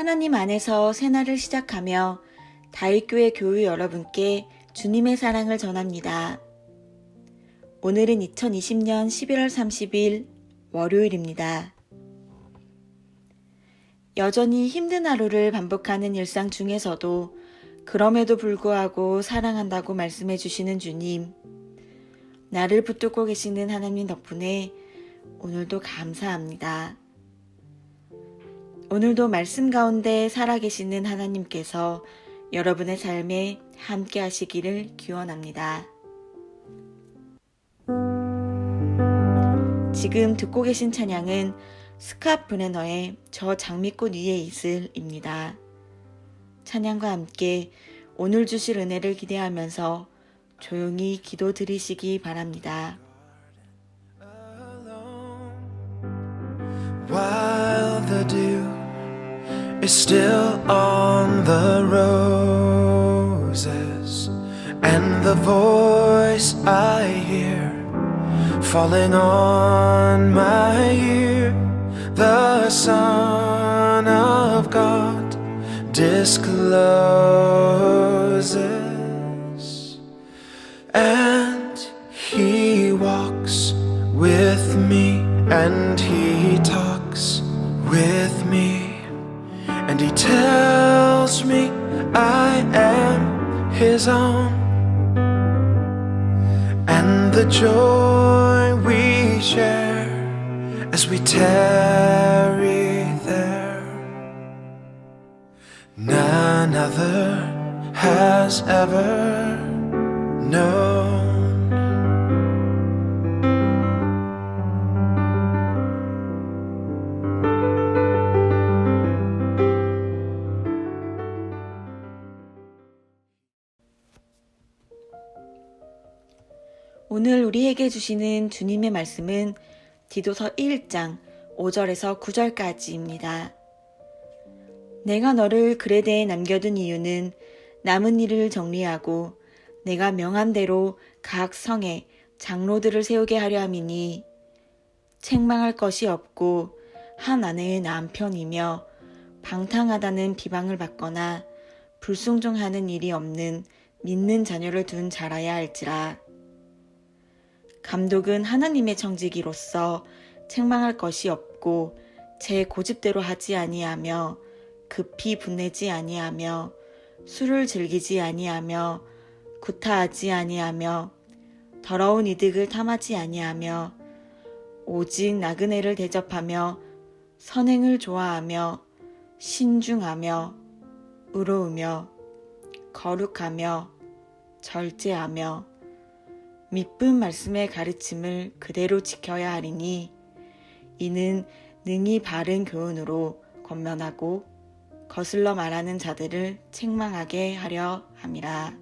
하나님 안에서 새날을 시작하며 다윗교회 교우 여러분께 주님의 사랑을 전합니다. 오늘은 2020년 11월 30일 월요일입니다. 여전히 힘든 하루를 반복하는 일상 중에서도 그럼에도 불구하고 사랑한다고 말씀해 주시는 주님, 나를 붙들고 계시는 하나님 덕분에 오늘도 감사합니다. 오늘도 말씀 가운데 살아계시는 하나님께서 여러분의 삶에 함께 하시기를 기원합니다. 지금 듣고 계신 찬양은 스캇 브레너의 저 장미꽃 위에 있을입니다. 찬양과 함께 오늘 주실 은혜를 기대하면서 조용히 기도 드리시기 바랍니다. While the dew is still on the roses, and the voice I hear falling on my ear, the Son of God discloses, and He walks with me, and He talks with me, and He tells me I am His own, and the joy we share as we tarry there, none other has ever known. 오늘 우리에게 주시는 주님의 말씀은 디도서 1장 5절에서 9절까지입니다. 내가 너를 그레데에 남겨둔 이유는 남은 일을 정리하고 내가 명한 대로 각 성에 장로들을 세우게 하려 함이니, 책망할 것이 없고 한 아내의 남편이며 방탕하다는 비방을 받거나 불순종하는 일이 없는 믿는 자녀를 둔 자라야 할지라. 감독은 하나님의 청지기로서 책망할 것이 없고 제 고집대로 하지 아니하며 급히 분내지 아니하며 술을 즐기지 아니하며 구타하지 아니하며 더러운 이득을 탐하지 아니하며 오직 나그네를 대접하며 선행을 좋아하며 신중하며 의로우며 거룩하며 절제하며 미쁜 말씀의 가르침을 그대로 지켜야 하리니, 이는 능히 바른 교훈으로 권면하고 거슬러 말하는 자들을 책망하게 하려 함이라.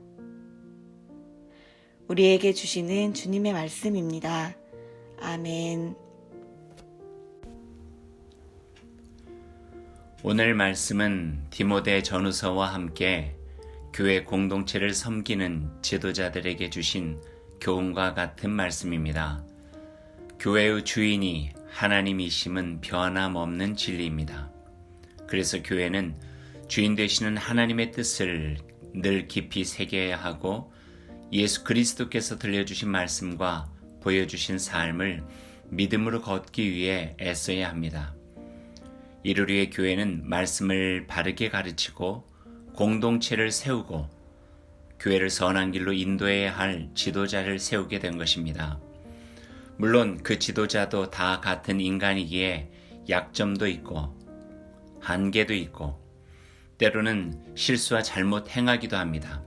우리에게 주시는 주님의 말씀입니다. 아멘. 오늘 말씀은 디모데 전후서와 함께 교회 공동체를 섬기는 지도자들에게 주신 교훈과 같은 말씀입니다. 교회의 주인이 하나님이심은 변함없는 진리입니다. 그래서 교회는 주인 되시는 하나님의 뜻을 늘 깊이 새겨야 하고, 예수 그리스도께서 들려주신 말씀과 보여주신 삶을 믿음으로 걷기 위해 애써야 합니다. 이를 위해 교회는 말씀을 바르게 가르치고 공동체를 세우고 교회를 선한 길로 인도해야 할 지도자를 세우게 된 것입니다. 물론 그 지도자도 다 같은 인간이기에 약점도 있고 한계도 있고 때로는 실수와 잘못 행하기도 합니다.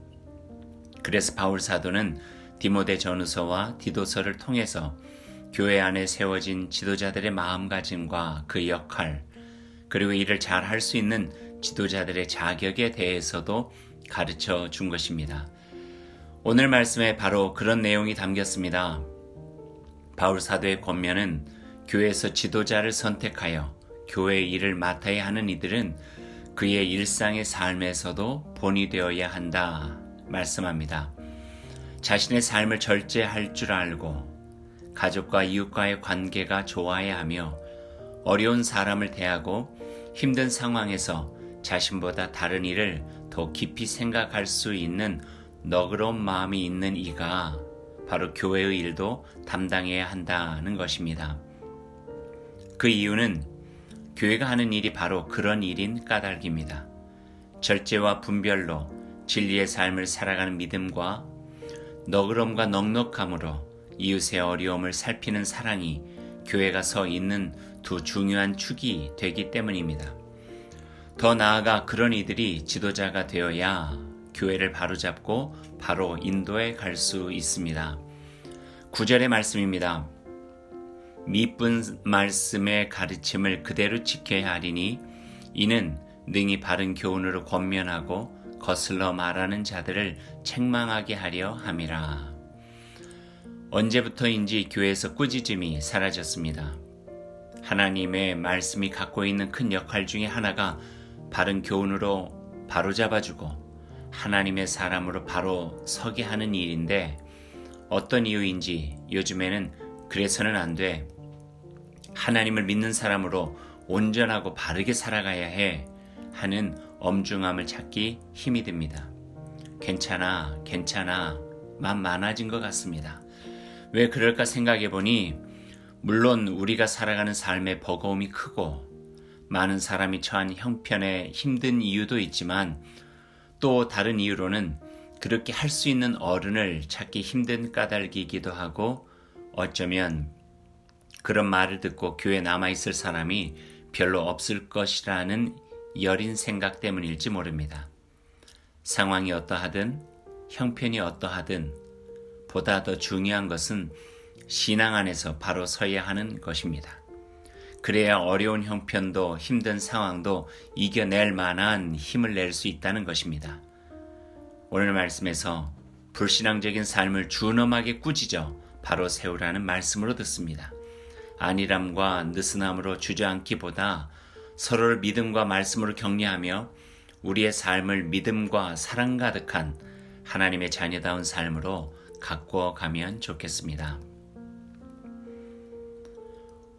그래서 바울 사도는 디모데 전후서와 디도서를 통해서 교회 안에 세워진 지도자들의 마음가짐과 그 역할, 그리고 이를 잘 할 수 있는 지도자들의 자격에 대해서도 가르쳐 준 것입니다. 오늘 말씀에 바로 그런 내용이 담겼습니다. 바울 사도의 권면은 교회에서 지도자를 선택하여 교회의 일을 맡아야 하는 이들은 그의 일상의 삶에서도 본이 되어야 한다 말씀합니다. 자신의 삶을 절제할 줄 알고 가족과 이웃과의 관계가 좋아야 하며 어려운 사람을 대하고 힘든 상황에서 자신보다 다른 이를 더 깊이 생각할 수 있는 너그러운 마음이 있는 이가 바로 교회의 일도 담당해야 한다는 것입니다. 그 이유는 교회가 하는 일이 바로 그런 일인 까닭입니다. 절제와 분별로 진리의 삶을 살아가는 믿음과 너그럼과 넉넉함으로 이웃의 어려움을 살피는 사랑이 교회가 서 있는 두 중요한 축이 되기 때문입니다. 더 나아가 그런 이들이 지도자가 되어야 교회를 바로잡고 바로 인도해 갈 수 있습니다. 9절의 말씀입니다. 미쁜 말씀의 가르침을 그대로 지켜야 하리니 이는 능히 바른 교훈으로 권면하고 거슬러 말하는 자들을 책망하게 하려 함이라. 언제부터인지 교회에서 꾸짖음이 사라졌습니다. 하나님의 말씀이 갖고 있는 큰 역할 중에 하나가 바른 교훈으로 바로잡아주고 하나님의 사람으로 바로 서게 하는 일인데 어떤 이유인지 요즘에는 그래서는 안 돼. 하나님을 믿는 사람으로 온전하고 바르게 살아가야 해 하는 엄중함을 찾기 힘이 듭니다. 괜찮아 만 많아진 것 같습니다. 왜 그럴까 생각해 보니 물론 우리가 살아가는 삶의 버거움이 크고 많은 사람이 처한 형편에 힘든 이유도 있지만 또 다른 이유로는 그렇게 할 수 있는 어른을 찾기 힘든 까닭이기도 하고 어쩌면 그런 말을 듣고 교회에 남아있을 사람이 별로 없을 것이라는 여린 생각 때문일지 모릅니다. 상황이 어떠하든 형편이 어떠하든 보다 더 중요한 것은 신앙 안에서 바로 서야 하는 것입니다. 그래야 어려운 형편도 힘든 상황도 이겨낼 만한 힘을 낼 수 있다는 것입니다. 오늘 말씀에서 불신앙적인 삶을 준엄하게 꾸짖어 바로 세우라는 말씀으로 듣습니다. 안일함과 느슨함으로 주저앉기보다 서로를 믿음과 말씀으로 격려하며 우리의 삶을 믿음과 사랑 가득한 하나님의 자녀다운 삶으로 가꾸어 가면 좋겠습니다.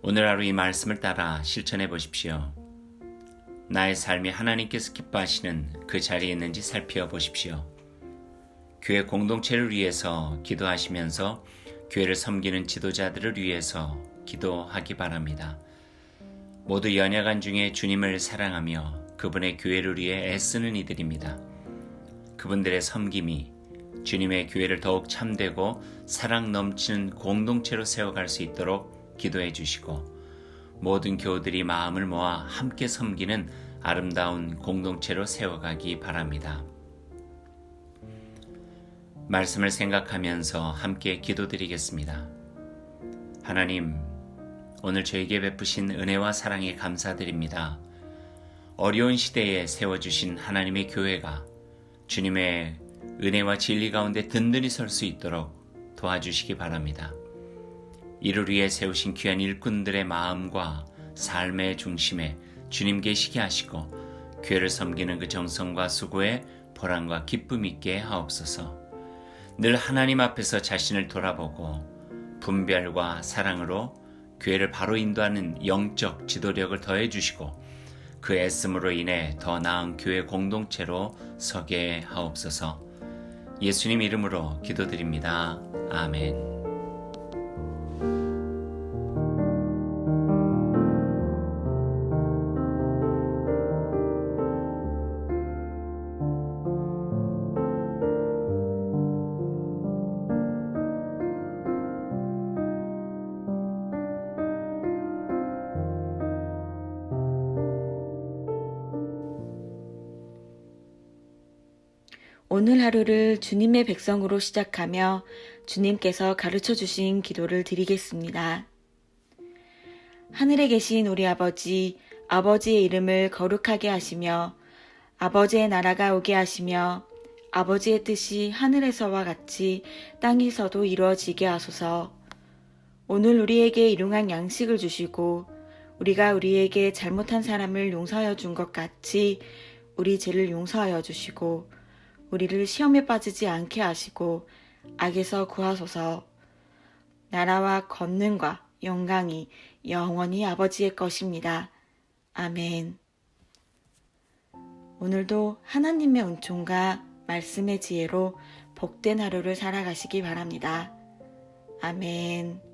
오늘 하루 이 말씀을 따라 실천해 보십시오. 나의 삶이 하나님께서 기뻐하시는 그 자리에 있는지 살펴보십시오. 교회 공동체를 위해서 기도하시면서 교회를 섬기는 지도자들을 위해서 기도하기 바랍니다. 모두 연약한 중에 주님을 사랑하며 그분의 교회를 위해 애쓰는 이들입니다. 그분들의 섬김이 주님의 교회를 더욱 참되고 사랑 넘치는 공동체로 세워갈 수 있도록 기도해 주시고 모든 교우들이 마음을 모아 함께 섬기는 아름다운 공동체로 세워가기 바랍니다. 말씀을 생각하면서 함께 기도드리겠습니다. 하나님, 오늘 저에게 베푸신 은혜와 사랑에 감사드립니다. 어려운 시대에 세워주신 하나님의 교회가 주님의 은혜와 진리 가운데 든든히 설 수 있도록 도와주시기 바랍니다. 이를 위해 세우신 귀한 일꾼들의 마음과 삶의 중심에 주님 계시게 하시고 교회를 섬기는 그 정성과 수고에 보람과 기쁨 있게 하옵소서. 늘 하나님 앞에서 자신을 돌아보고 분별과 사랑으로 교회를 바로 인도하는 영적 지도력을 더해 주시고 그 애씀으로 인해 더 나은 교회 공동체로 서게 하옵소서. 예수님 이름으로 기도드립니다. 아멘. 오늘 하루를 주님의 백성으로 시작하며 주님께서 가르쳐 주신 기도를 드리겠습니다. 하늘에 계신 우리 아버지, 아버지의 이름을 거룩하게 하시며 아버지의 나라가 오게 하시며 아버지의 뜻이 하늘에서와 같이 땅에서도 이루어지게 하소서. 오늘 우리에게 일용할 양식을 주시고 우리가 우리에게 잘못한 사람을 용서하여 준 것 같이 우리 죄를 용서하여 주시고 우리를 시험에 빠지지 않게 하시고 악에서 구하소서. 나라와 권능과 영광이 영원히 아버지의 것입니다. 아멘. 오늘도 하나님의 은총과 말씀의 지혜로 복된 하루를 살아가시기 바랍니다. 아멘.